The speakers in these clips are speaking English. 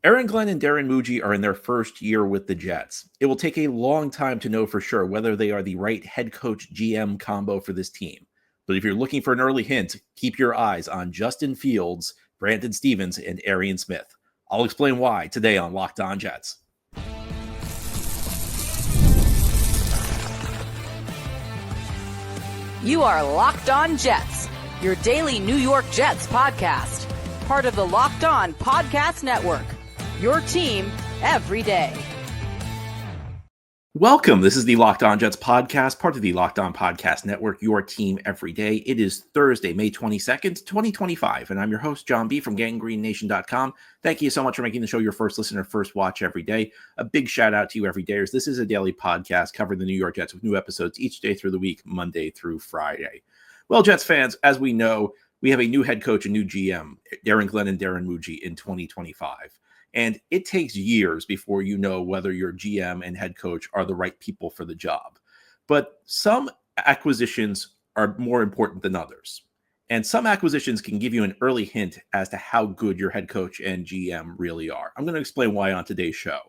Aaron Glenn and Darren Mougey are in their first year with the Jets. It will take a long time to know for sure whether they are the right head coach GM combo for this team. But if you're looking for an early hint, keep your eyes on Justin Fields, Brandon Stevens, and Arian Smith. I'll explain why today on Locked On Jets. You are Locked On Jets, your daily New York Jets podcast. Part of the Locked On Podcast Network, your team every day. Welcome. This is the Locked On Jets podcast, part of the Locked On Podcast Network, your team every day. It is Thursday, May 22nd, 2025, and I'm your host, John B. from GanggreenNation.com. Thank you so much for making the show your first listen or first watch every day. A big shout out to you everydayers. This is a daily podcast covering the New York Jets with new episodes each day through the week, Monday through Friday. Well, Jets fans, as we know, we have a new head coach, a new GM, Darren Glenn and Darren Mougey in 2025. And it takes years before you know whether your GM and head coach are the right people for the job. But some acquisitions are more important than others. And some acquisitions can give you an early hint as to how good your head coach and GM really are. I'm going to explain why on today's show.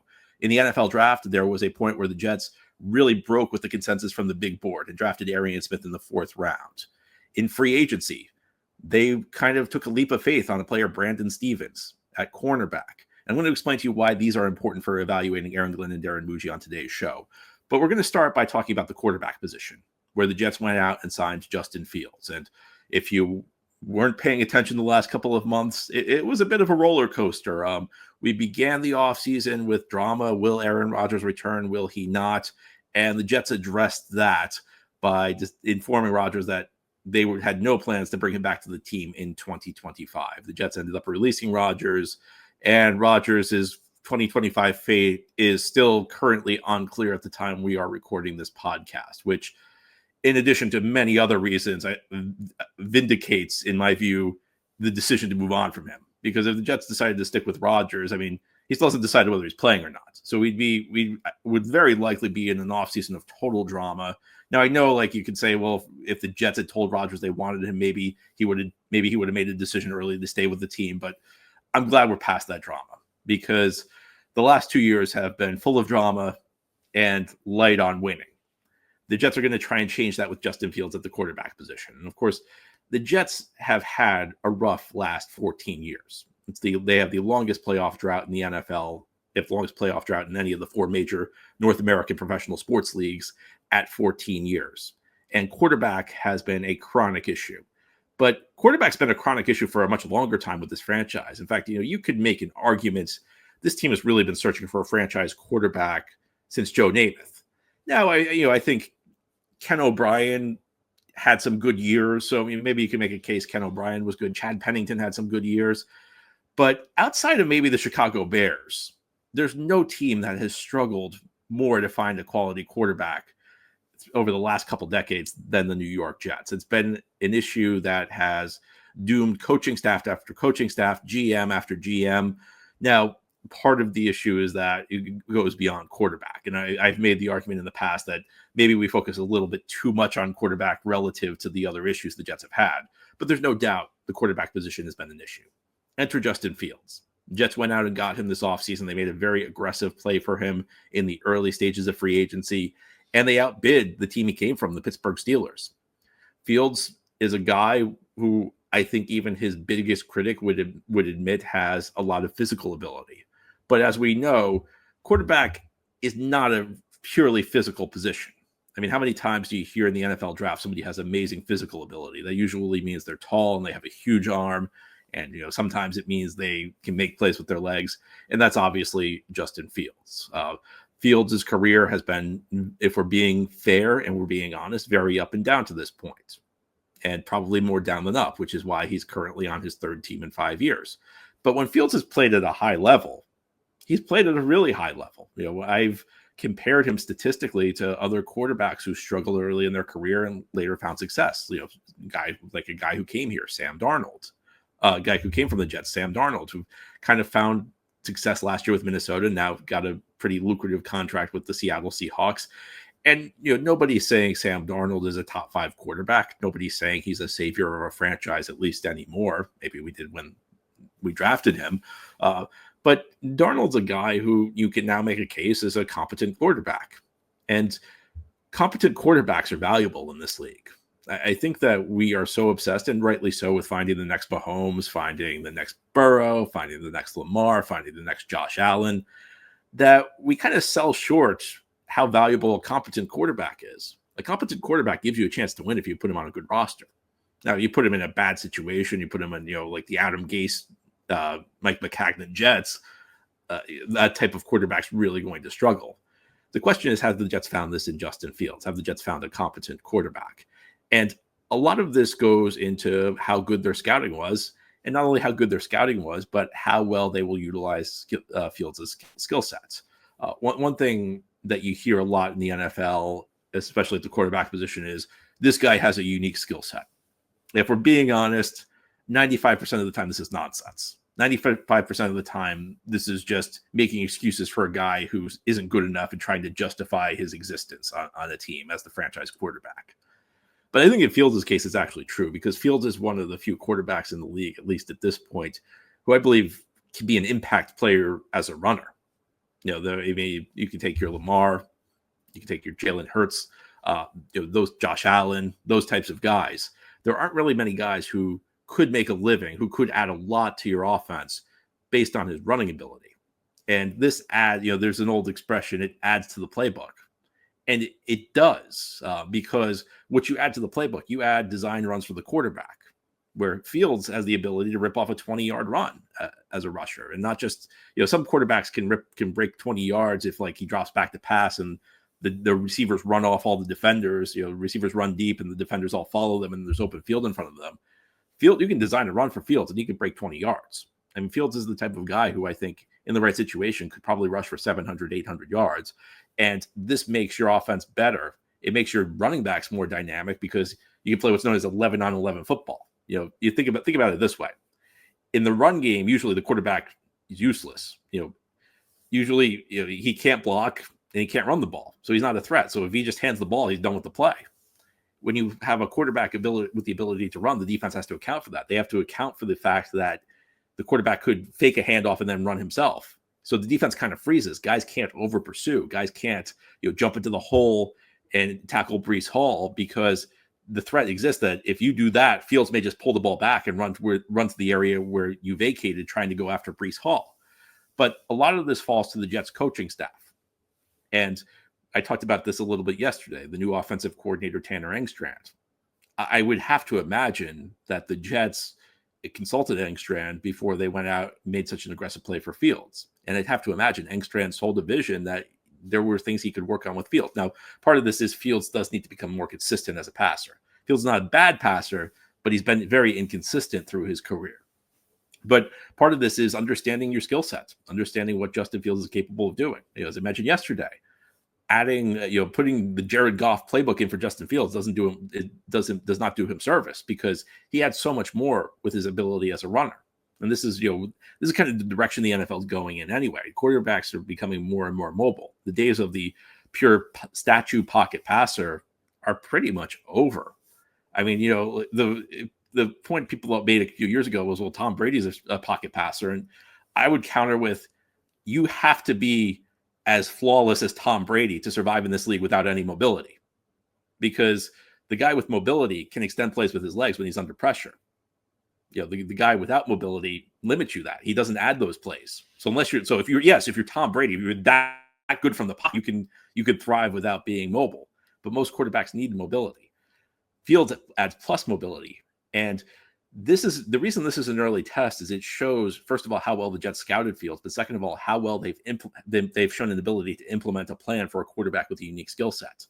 In the NFL draft, there was a point where the Jets really broke with the consensus from the big board and drafted Arian Smith in the 4th round. In free agency, they kind of took a leap of faith on a player, Brandon Stevens, at cornerback. I'm going to explain to you why these are important for evaluating Aaron Glenn and Darren Mougey on today's show. But we're going to start by talking about the quarterback position, where the Jets went out and signed Justin Fields. And if you weren't paying attention the last couple of months, it was a bit of a roller coaster. We began the offseason with drama. Will Aaron Rodgers return? Will he not? And the Jets addressed that by just informing Rodgers that they had no plans to bring him back to the team in 2025. The Jets ended up releasing Rodgers, and Rodgers' 2025 fate is still currently unclear at the time we are recording this podcast, which, in addition to many other reasons, vindicates, in my view, the decision to move on from him. Because if the Jets decided to stick with Rodgers, I mean, he still hasn't decided whether he's playing or not. So we would very likely be in an offseason of total drama. Now, I know, like, you could say, well, if the Jets had told Rodgers they wanted him, maybe he would have made a decision early to stay with the team. But I'm glad we're past that drama, because the last 2 years have been full of drama and light on winning. The Jets are going to try and change that with Justin Fields at the quarterback position. And of course, the Jets have had a rough last 14 years. They have the longest playoff drought in the NFL, if the longest playoff drought in any of the 4 major North American professional sports leagues, at 14 years. And quarterback has been a chronic issue. But quarterback's been a chronic issue for a much longer time with this franchise. In fact, you could make an argument this team has really been searching for a franchise quarterback since Joe Namath. Now, I think Ken O'Brien had some good years, so maybe you can make a case Ken O'Brien was good. Chad Pennington had some good years. But outside of maybe the Chicago Bears, there's no team that has struggled more to find a quality quarterback over the last couple decades than the New York Jets. It's been an issue that has doomed coaching staff after coaching staff, GM after GM. Now, part of the issue is that it goes beyond quarterback. And I've made the argument in the past that maybe we focus a little bit too much on quarterback relative to the other issues the Jets have had. But there's no doubt the quarterback position has been an issue. Enter Justin Fields. Jets went out and got him this offseason. They made a very aggressive play for him in the early stages of free agency, and they outbid the team he came from, the Pittsburgh Steelers. Fields is a guy who I think even his biggest critic would admit has a lot of physical ability. But as we know, quarterback is not a purely physical position. I mean, how many times do you hear in the NFL draft somebody has amazing physical ability? That usually means they're tall and they have a huge arm. And, sometimes it means they can make plays with their legs. And that's obviously Justin Fields. Fields' career has been, if we're being fair and we're being honest, very up and down to this point. And probably more down than up, which is why he's currently on his 3rd team in 5 years. But when Fields has played at a high level, he's played at a really high level. I've compared him statistically to other quarterbacks who struggled early in their career and later found success. A guy who came here, Sam Darnold. A guy who came from the Jets, Sam Darnold, who kind of found success last year with Minnesota, now got a pretty lucrative contract with the Seattle Seahawks. And, nobody's saying Sam Darnold is a top 5 quarterback. Nobody's saying he's a savior of a franchise, at least anymore. Maybe we did when we drafted him. But Darnold's a guy who you can now make a case as a competent quarterback. And competent quarterbacks are valuable in this league. I think that we are so obsessed, and rightly so, with finding the next Mahomes, finding the next Burrow, finding the next Lamar, finding the next Josh Allen, that we kind of sell short how valuable a competent quarterback is. A competent quarterback gives you a chance to win if you put him on a good roster. Now, you put him in a bad situation, you put him in, like the Adam Gase, Mike McCagnon Jets, that type of quarterback's really going to struggle. The question is, have the Jets found this in Justin Fields? Have the Jets found a competent quarterback? And a lot of this goes into how good their scouting was, and not only how good their scouting was, but how well they will utilize Fields' skill sets. One thing that you hear a lot in the NFL, especially at the quarterback position, is this guy has a unique skill set. If we're being honest, 95% of the time, this is nonsense. 95% of the time, this is just making excuses for a guy who isn't good enough and trying to justify his existence on a team as the franchise quarterback. But I think in Fields' case, it's actually true, because Fields is one of the few quarterbacks in the league, at least at this point, who I believe can be an impact player as a runner. You can take your Lamar, you can take your Jalen Hurts, those Josh Allen, those types of guys. There aren't really many guys who could make a living, who could add a lot to your offense based on his running ability. And this there's an old expression, it adds to the playbook. And it does, because what you add to the playbook, you add design runs for the quarterback, where Fields has the ability to rip off a 20-yard run as a rusher. And not just, some quarterbacks can break 20 yards if he drops back to pass and the receivers run off all the defenders, receivers run deep and the defenders all follow them and there's open field in front of them. You can design a run for Fields and he can break 20 yards. I mean, Fields is the type of guy who I think in the right situation could probably rush for 700, 800 yards. And this makes your offense better. It makes your running backs more dynamic because you can play what's known as 11-on-11 football. You think about it this way. In the run game, usually the quarterback is useless. Usually he can't block and he can't run the ball. So he's not a threat. So if he just hands the ball, he's done with the play. When you have a quarterback with the ability to run, the defense has to account for that. They have to account for the fact that the quarterback could fake a handoff and then run himself. So the defense kind of freezes. Guys can't over pursue. Guys can't jump into the hole and tackle Breece Hall, because the threat exists that if you do that, Fields may just pull the ball back and run to the area where you vacated, trying to go after Breece Hall. But a lot of this falls to the Jets coaching staff. And I talked about this a little bit yesterday, the new offensive coordinator, Tanner Engstrand. I would have to imagine that the Jets consulted Engstrand before they went out and made such an aggressive play for Fields. And I'd have to imagine Engstrand sold a vision that there were things he could work on with Fields. Now, part of this is Fields does need to become more consistent as a passer. Fields is not a bad passer, but he's been very inconsistent through his career. But part of this is understanding your skill sets, understanding what Justin Fields is capable of doing. As I mentioned yesterday, adding, putting the Jared Goff playbook in for Justin Fields does not do him service, because he had so much more with his ability as a runner. And this is kind of the direction the NFL is going in anyway. Quarterbacks are becoming more and more mobile. The days of the pure statue pocket passer are pretty much over. I mean, the point people made a few years ago was, well, Tom Brady's a pocket passer. And I would counter with, you have to be as flawless as Tom Brady to survive in this league without any mobility, because the guy with mobility can extend plays with his legs when he's under pressure. The guy without mobility limits you that. He doesn't add those plays. So if you're Tom Brady, if you're that good from the pocket, you could thrive without being mobile. But most quarterbacks need mobility. Fields adds plus mobility. And this is the reason this is an early test, is it shows, first of all, how well the Jets scouted Fields, but second of all, how well they've shown an ability to implement a plan for a quarterback with a unique skill set.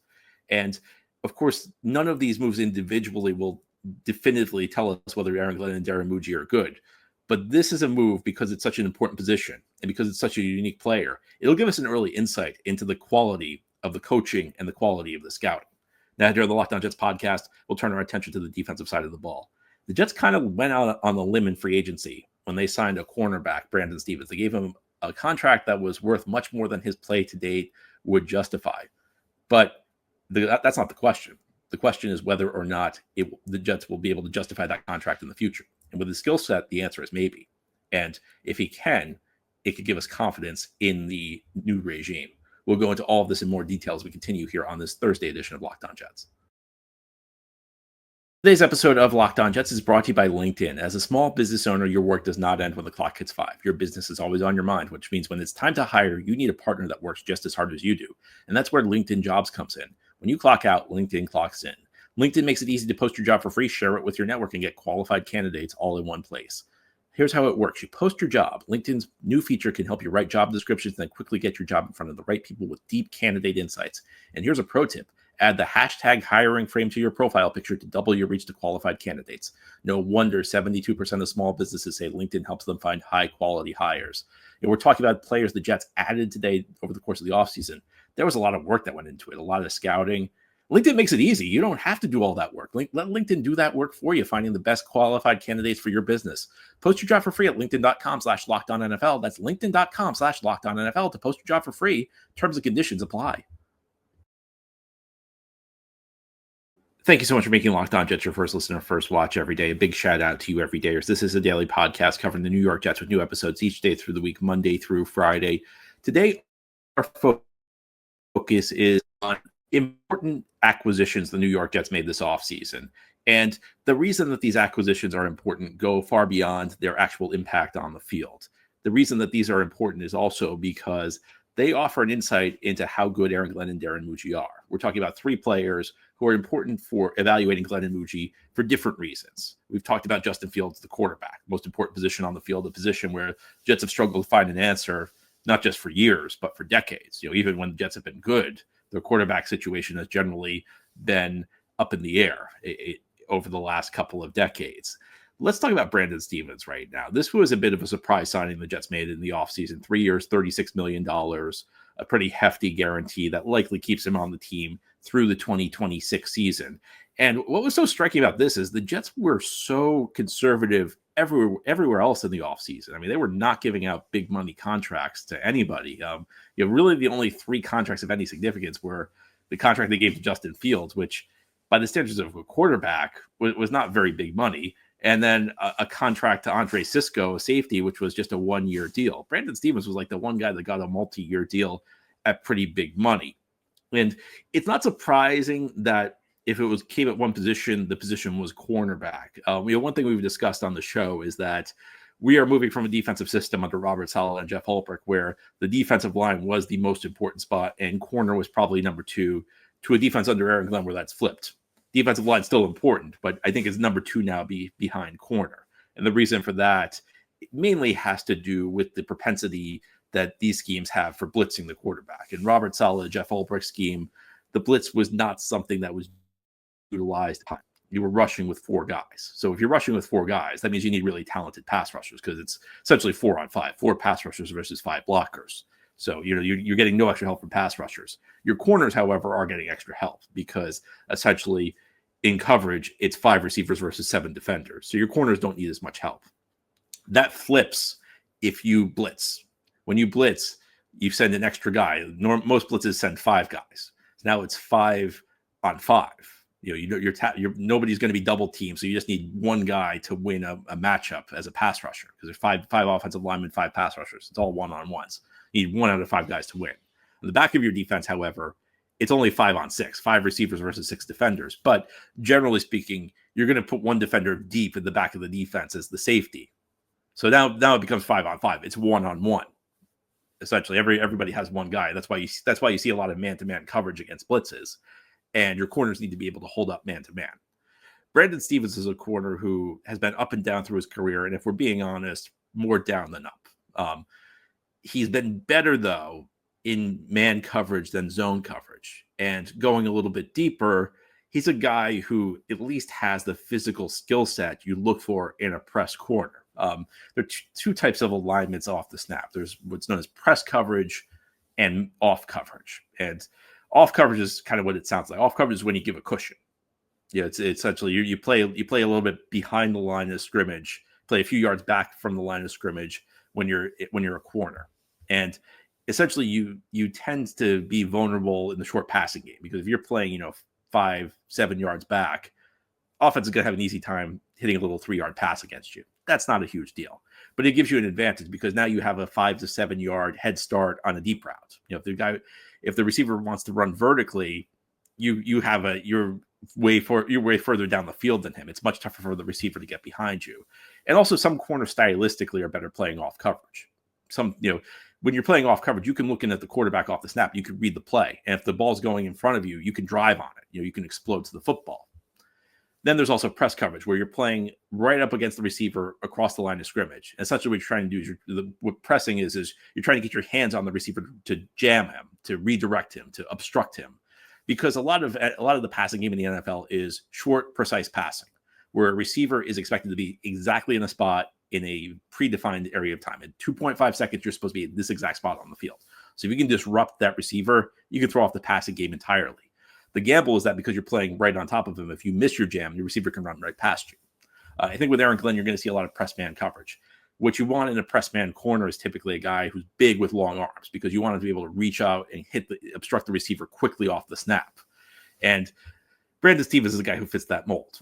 And of course, none of these moves individually will definitively tell us whether Aaron Glenn and Darren Mougey are good. But this is a move because it's such an important position and because it's such a unique player. It'll give us an early insight into the quality of the coaching and the quality of the scouting. Now, during the Locked On Jets podcast, we'll turn our attention to the defensive side of the ball. The Jets kind of went out on the limb in free agency when they signed a cornerback, Brandon Stevens. They gave him a contract that was worth much more than his play to date would justify. But that's not the question. The question is whether or not the Jets will be able to justify that contract in the future. And with his skill set, the answer is maybe. And if he can, it could give us confidence in the new regime. We'll go into all of this in more detail as we continue here on this Thursday edition of Locked On Jets. Today's episode of Locked On Jets is brought to you by LinkedIn. As a small business owner, your work does not end when the clock hits 5. Your business is always on your mind, which means when it's time to hire, you need a partner that works just as hard as you do. And that's where LinkedIn Jobs comes in. When you clock out, LinkedIn clocks in. LinkedIn makes it easy to post your job for free, share it with your network, and get qualified candidates all in one place. Here's how it works. You post your job. LinkedIn's new feature can help you write job descriptions and then quickly get your job in front of the right people with deep candidate insights. And here's a pro tip. Add the hashtag hiring frame to your profile picture to double your reach to qualified candidates. No wonder 72% of small businesses say LinkedIn helps them find high-quality hires. And we're talking about players the Jets added today over the course of the offseason. There was a lot of work that went into it, a lot of scouting. LinkedIn makes it easy. You don't have to do all that work. Let LinkedIn do that work for you, finding the best qualified candidates for your business. Post your job for free at linkedin.com/LockedOnNFL. That's linkedin.com/LockedOnNFL to post your job for free. Terms and conditions apply. Thank you so much for making Locked On Jets your first listener, first watch every day. A big shout out to you every dayers. This is a daily podcast covering the New York Jets with new episodes each day through the week, Monday through Friday. Today, our focus is on important acquisitions the New York Jets made this offseason. And the reason that these acquisitions are important go far beyond their actual impact on the field. The reason that these are important is also because they offer an insight into how good Aaron Glenn and Darren Mougey are. We're talking about 3 players who are important for evaluating Glenn and Mougey for different reasons. We've talked about Justin Fields, the quarterback, most important position on the field, a position where Jets have struggled to find an answer, not just for years, but for decades. Even when the Jets have been good, their quarterback situation has generally been up in the air over the last couple of decades. Let's talk about Brandon Stephens right now. This was a bit of a surprise signing the Jets made in the offseason. 3 years, $36 million, a pretty hefty guarantee that likely keeps him on the team through the 2026 season. And what was so striking about this is the Jets were so conservative everywhere else in the offseason. I mean, they were not giving out big money contracts to anybody. Really the only 3 contracts of any significance were the contract they gave to Justin Fields, which by the standards of a quarterback was not very big money. And then a contract to Andre Sisco, a safety, which was just a 1-year deal. Brandon Stephens was like the one guy that got a multi-year deal at pretty big money. And it's not surprising that if it came at one position, the position was cornerback. One thing we've discussed on the show is that we are moving from a defensive system under Robert Saleh and Jeff Holbrook, where the defensive line was the most important spot and corner was probably number 2, to a defense under Aaron Glenn where that's flipped. Defensive line still important, but I think it's number 2 now behind corner. And the reason for that mainly has to do with the propensity that these schemes have for blitzing the quarterback. In Robert Saleh, Jeff Holbrook's scheme, the blitz was not something that was utilized. You were rushing with 4 guys. So if you're rushing with 4 guys, that means you need really talented pass rushers because it's essentially 4 on 5, 4 pass rushers versus 5 blockers. So, you're getting no extra help from pass rushers. Your corners, however, are getting extra help because essentially in coverage, it's 5 receivers versus 7 defenders. So your corners don't need as much help. That flips if you blitz. When you blitz, you send an extra guy. Most blitzes send 5 guys. So now it's 5 on 5. Nobody's going to be double teamed, so you just need one guy to win a matchup as a pass rusher because there's five offensive linemen, 5 pass rushers. It's all 1-on-1s. You need 1 out of 5 guys to win. On the back of your defense, however, it's only 5 on 6, 5 receivers versus 6 defenders. But generally speaking, you're going to put one defender deep in the back of the defense as the safety. So now it becomes 5 on 5. It's 1-on-1. Essentially, everybody has one guy. That's why you see a lot of man-to-man coverage against blitzes, and your corners need to be able to hold up man-to-man. Brandon Stephens is a corner who has been up and down through his career, and if we're being honest, more down than up. He's been better, though, in man coverage than zone coverage. And going a little bit deeper, he's a guy who at least has the physical skill set you look for in a press corner. There are 2 types of alignments off the snap. There's what's known as press coverage and off coverage. And off coverage is kind of what it sounds like. Off coverage is when you give a cushion. It's essentially you play a little bit behind the line of scrimmage, play a few yards back from the line of scrimmage when you're a corner. And essentially you tend to be vulnerable in the short passing game because if you're playing, 5-7 yards back, offense is going to have an easy time hitting a little 3-yard pass against you. that's not a huge deal. But it gives you an advantage because now you have a 5 to 7 yard head start on a deep route. If the receiver wants to run vertically, you're way further down the field than him. It's much tougher for the receiver to get behind you. And also some corners stylistically are better playing off coverage. When you're playing off coverage, you can look in at the quarterback off the snap. You can read the play. And if the ball's going in front of you, you can drive on it. You can explode to the football. Then there's also press coverage where you're playing right up against the receiver across the line of scrimmage. And essentially what you're trying to do is what pressing is you're trying to get your hands on the receiver to jam him, to redirect him, to obstruct him. Because a lot of the passing game in the NFL is short, precise passing, where a receiver is expected to be exactly in a spot in a predefined area of time. In 2.5 seconds, you're supposed to be in this exact spot on the field. So if you can disrupt that receiver, you can throw off the passing game entirely. The gamble is that because you're playing right on top of him, if you miss your jam, your receiver can run right past you. I think with Aaron Glenn, you're going to see a lot of press man coverage. What you want in a press man corner is typically a guy who's big with long arms because you want him to be able to reach out and obstruct the receiver quickly off the snap. And Brandon Stevens is a guy who fits that mold.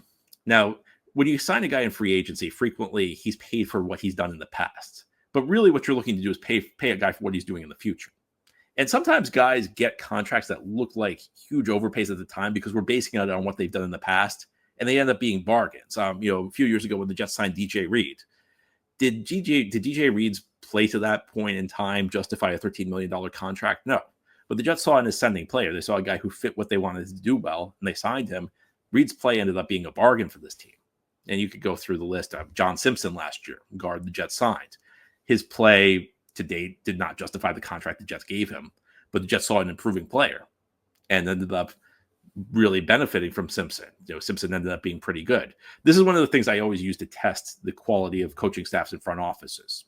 Now, when you sign a guy in free agency, frequently he's paid for what he's done in the past. But really what you're looking to do is pay a guy for what he's doing in the future. And sometimes guys get contracts that look like huge overpays at the time because we're basing it on what they've done in the past, and they end up being bargains. A few years ago when the Jets signed DJ Reed, did DJ Reed's play to that point in time justify a $13 million contract? No. But the Jets saw an ascending player. They saw a guy who fit what they wanted to do well, and they signed him. Reed's play ended up being a bargain for this team. And you could go through the list of John Simpson last year, guard the Jets signed. His play to date did not justify the contract the Jets gave him, but the Jets saw an improving player and ended up really benefiting from Simpson. Simpson ended up being pretty good. This is one of the things I always use to test the quality of coaching staffs in front offices.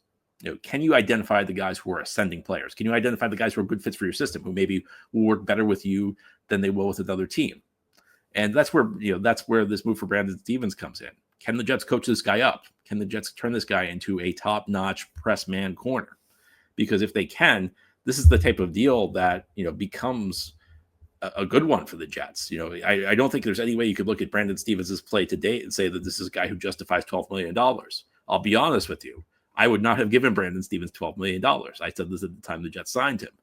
Can you identify the guys who are ascending players? Can you identify the guys who are good fits for your system, who maybe will work better with you than they will with another team? And that's where this move for Brandon Stevens comes in. Can the Jets coach this guy up? Can the Jets turn this guy into a top-notch press man corner? Because if they can, this is the type of deal that becomes a good one for the Jets. I don't think there's any way you could look at Brandon Stevens' play to date and say that this is a guy who justifies $12 million. I'll be honest with you. I would not have given Brandon Stevens $12 million. I said this at the time the Jets signed him.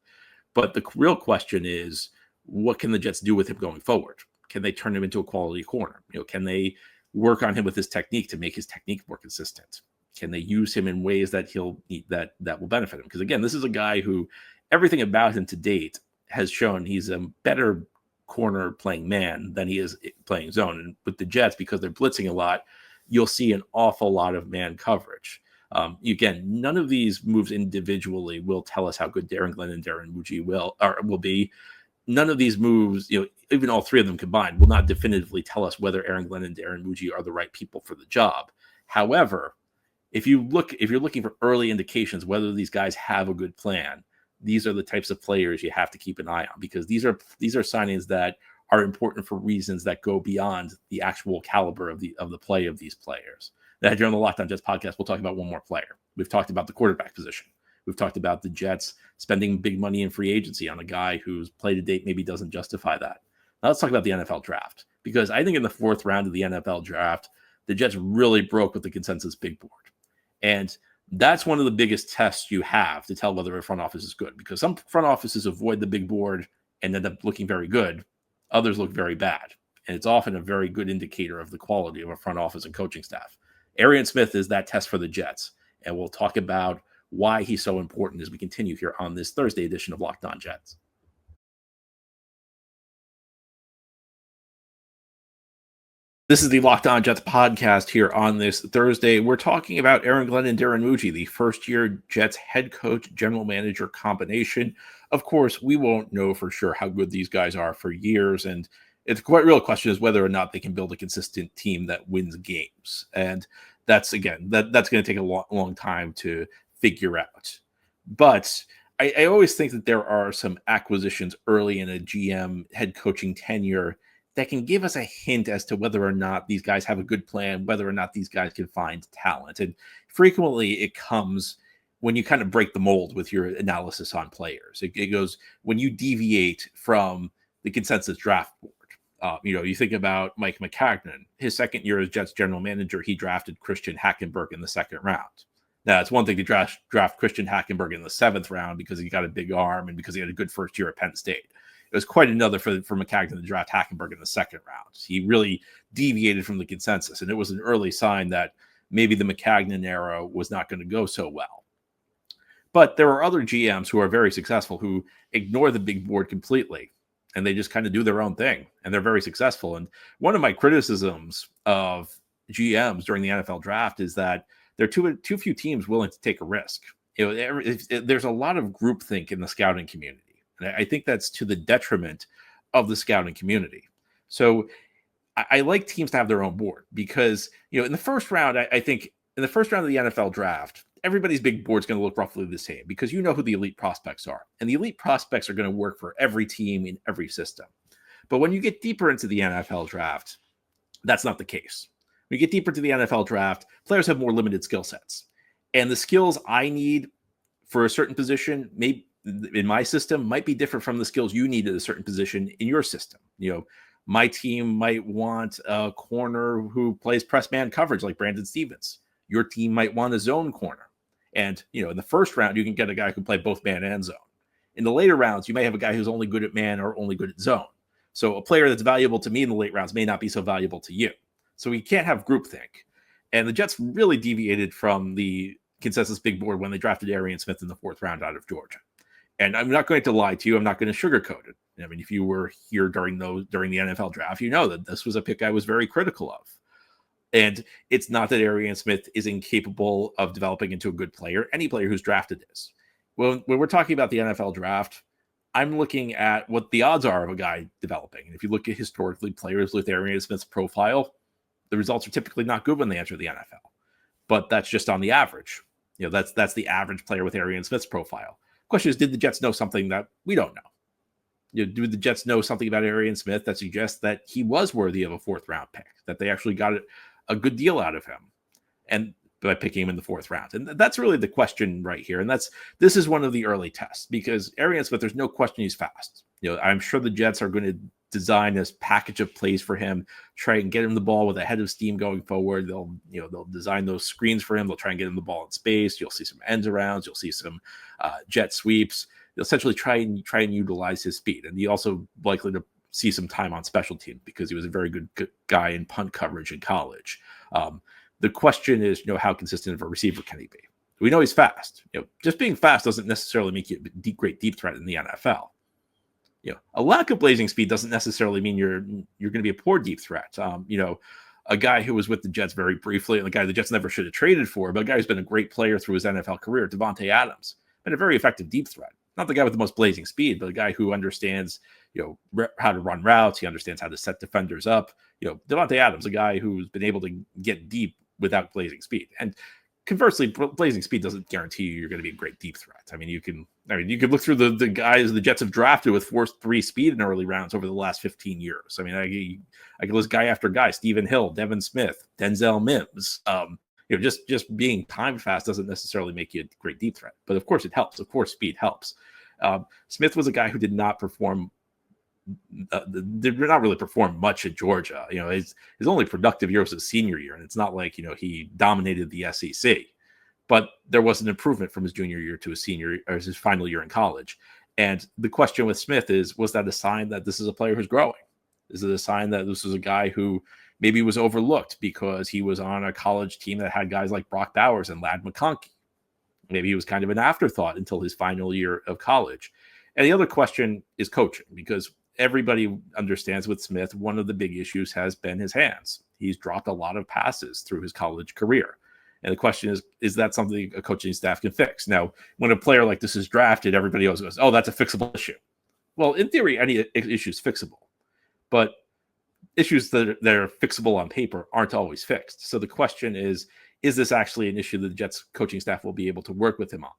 But the real question is, what can the Jets do with him going forward? Can they turn him into a quality corner? Can they work on him with his technique to make his technique more consistent? Can they use him in ways that that will benefit him? Because again, this is a guy who everything about him to date has shown he's a better corner playing man than he is playing zone. And with the Jets, because they're blitzing a lot, you'll see an awful lot of man coverage. Again, none of these moves individually will tell us how good Darren Glenn and Darren Mougey will be. None of these moves, even all three of them combined, will not definitively tell us whether Aaron Glenn and Darren Mougey are the right people for the job. However, if you're looking for early indications whether these guys have a good plan, these are the types of players you have to keep an eye on, because these are signings that are important for reasons that go beyond the actual caliber of the play of these players. Now, here on the Locked On Jets podcast, we'll talk about one more player. We've talked about the quarterback position. We've talked about the Jets spending big money in free agency on a guy whose play to date maybe doesn't justify that. Now let's talk about the NFL draft, because I think in the fourth round of the NFL draft, the Jets really broke with the consensus big board. And that's one of the biggest tests you have to tell whether a front office is good, because some front offices avoid the big board and end up looking very good. Others look very bad. And it's often a very good indicator of the quality of a front office and coaching staff. Arian Smith is that test for the Jets. And we'll talk about why he's so important as we continue here on this Thursday edition of Locked On Jets. This is the Locked On Jets podcast here on this Thursday. We're talking about Aaron Glenn and Darren Mougey, the first-year Jets head coach, general manager combination. Of course, we won't know for sure how good these guys are for years, and it's quite real question is whether or not they can build a consistent team that wins games. And that's going to take a long time to figure out. But I always think that there are some acquisitions early in a GM head coaching tenure that can give us a hint as to whether or not these guys have a good plan, whether or not these guys can find talent. And frequently it comes when you kind of break the mold with your analysis on players. It goes when you deviate from the consensus draft board. You think about Mike McCagnon, his second year as Jets general manager, he drafted Christian Hackenberg in the second round. Now, it's one thing to draft Christian Hackenberg in the seventh round because he got a big arm and because he had a good first year at Penn State. It was quite another for McCagnon to draft Hackenberg in the second round. He really deviated from the consensus, and it was an early sign that maybe the McCagnon era was not going to go so well. But there are other GMs who are very successful who ignore the big board completely, and they just kind of do their own thing, and they're very successful. And one of my criticisms of GMs during the NFL draft is that there are too few teams willing to take a risk. There's a lot of groupthink in the scouting community. And I think that's to the detriment of the scouting community. So I like teams to have their own board because, in the first round, I think in the first round of the NFL draft, everybody's big board is going to look roughly the same because you know who the elite prospects are. And the elite prospects are going to work for every team in every system. But when you get deeper into the NFL draft, that's not the case. When you get deeper into the NFL draft, players have more limited skill sets. And the skills I need for a certain position, maybe in my system, might be different from the skills you need at a certain position in your system. My team might want a corner who plays press man coverage like Brandon Stevens. Your team might want a zone corner. And, in the first round, you can get a guy who can play both man and zone. In the later rounds, you may have a guy who's only good at man or only good at zone. So a player that's valuable to me in the late rounds may not be so valuable to you. So we can't have groupthink. And the Jets really deviated from the consensus big board when they drafted Arian Smith in the fourth round out of Georgia. And I'm not going to lie to you. I'm not going to sugarcoat it. I mean, if you were here during the NFL draft, you know that this was a pick I was very critical of. And it's not that Arian Smith is incapable of developing into a good player. Any player who's drafted is. When we're talking about the NFL draft, I'm looking at what the odds are of a guy developing. And if you look at historically players with Arian Smith's profile, the results are typically not good when they enter the NFL. But that's just on the average. That's the average player with Arian Smith's profile. Question is, did the Jets know something that we don't know? Do the Jets know something about Arian Smith that suggests that he was worthy of a fourth round pick, that they actually got a good deal out of him and by picking him in the fourth round? And that's really the question right here. And this is one of the early tests because Arian Smith, there's no question he's fast. I'm sure the Jets are going to design this package of plays for him, try and get him the ball with a head of steam going forward. They'll design those screens for him. They'll try and get him the ball in space. You'll see some end arounds. You'll see some jet sweeps. They'll essentially try and utilize his speed. And he also likely to see some time on special teams because he was a very good guy in punt coverage in college. The question is, how consistent of a receiver can he be? We know he's fast. Just being fast doesn't necessarily make you a great deep threat in the NFL. A lack of blazing speed doesn't necessarily mean you're going to be a poor deep threat. A guy who was with the Jets very briefly, and a guy the Jets never should have traded for, but a guy who's been a great player through his NFL career, Davante Adams, been a very effective deep threat. Not the guy with the most blazing speed, but a guy who understands, how to run routes. He understands how to set defenders up. Davante Adams, a guy who's been able to get deep without blazing speed. And conversely, blazing speed doesn't guarantee you're going to be a great deep threat. You can look through the guys the Jets have drafted with 4.3 speed in early rounds over the last 15 years. I can list guy after guy: Stephen Hill, Devin Smith, Denzel Mims. Just being time fast doesn't necessarily make you a great deep threat, but of course it helps. Of course, speed helps. Smith was a guy who did not perform. Did not really perform much at Georgia. His only productive year was his senior year, and it's not like he dominated the SEC. But there was an improvement from his junior year to his senior or his final year in college. And the question with Smith is, was that a sign that this is a player who's growing? Is it a sign that this was a guy who maybe was overlooked because he was on a college team that had guys like Brock Bowers and Ladd McConkey? Maybe he was kind of an afterthought until his final year of college. And the other question is coaching, because everybody understands with Smith, one of the big issues has been his hands. He's dropped a lot of passes through his college career. And the question is that something a coaching staff can fix? Now, when a player like this is drafted, everybody always goes, oh, that's a fixable issue. Well, in theory, any issue is fixable. But issues that are fixable on paper aren't always fixed. So the question is this actually an issue that the Jets coaching staff will be able to work with him on?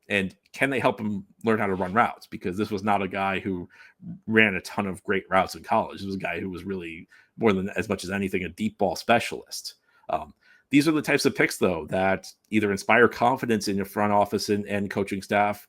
And can they help him learn how to run routes? Because this was not a guy who ran a ton of great routes in college. This was a guy who was really, more than as much as anything, a deep ball specialist. These are the types of picks, though, that either inspire confidence in your front office and coaching staff,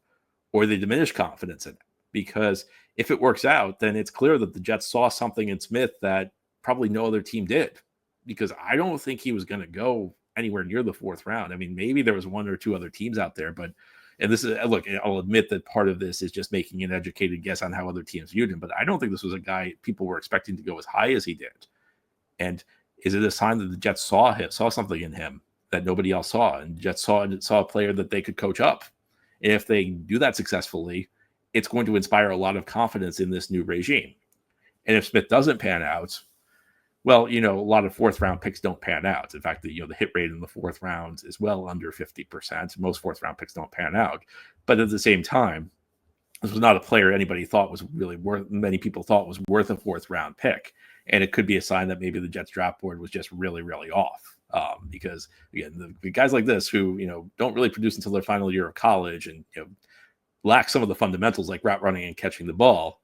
or they diminish confidence in it. because if it works out, then it's clear that the Jets saw something in Smith that probably no other team did, because I don't think he was going to go anywhere near the 4th round. I mean, maybe there was 1 or 2 other teams out there, but, and this is, look, I'll admit that part of this is just making an educated guess on how other teams viewed him, but I don't think this was a guy people were expecting to go as high as he did. And is it a sign that the Jets saw something in him that nobody else saw, and the Jets saw a player that they could coach up? And if they do that successfully, it's going to inspire a lot of confidence in this new regime. And if Smith doesn't pan out, well, a lot of 4th round picks don't pan out. In fact, the hit rate in the 4th round is well under 50%. Most 4th round picks don't pan out. But at the same time, this was not a player anybody thought was really many people thought was worth a 4th round pick. And it could be a sign that maybe the Jets draft board was just really, really off. Because again, the guys like this who, don't really produce until their final year of college and, lack some of the fundamentals like route running and catching the ball,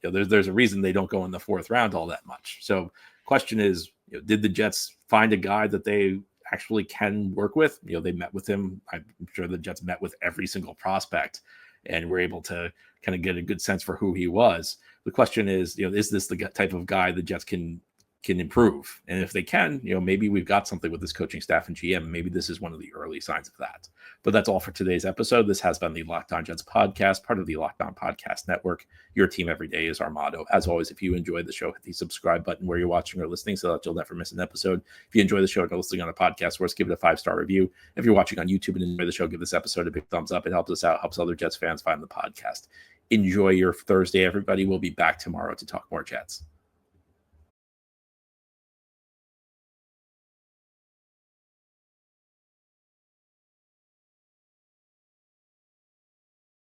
there's a reason they don't go in the 4th round all that much. So question is, did the Jets find a guy that they actually can work with? They met with him. I'm sure the Jets met with every single prospect and were able to kind of get a good sense for who he was. The question is, is this the type of guy the Jets can improve? And if they can, maybe we've got something with this coaching staff and GM. Maybe this is one of the early signs of that. But that's all for today's episode. This has been the Locked On Jets podcast, part of the Locked On Podcast Network. Your team every day is our motto. As always, if you enjoyed the show, hit the subscribe button where you're watching or listening so that you'll never miss an episode. If you enjoy the show and are listening on a podcast source, give it a 5-star review. If you're watching on YouTube and enjoy the show, give this episode a big thumbs up. It helps us out, helps other Jets fans find the podcast. Enjoy your Thursday, everybody. We'll be back tomorrow to talk more Jets.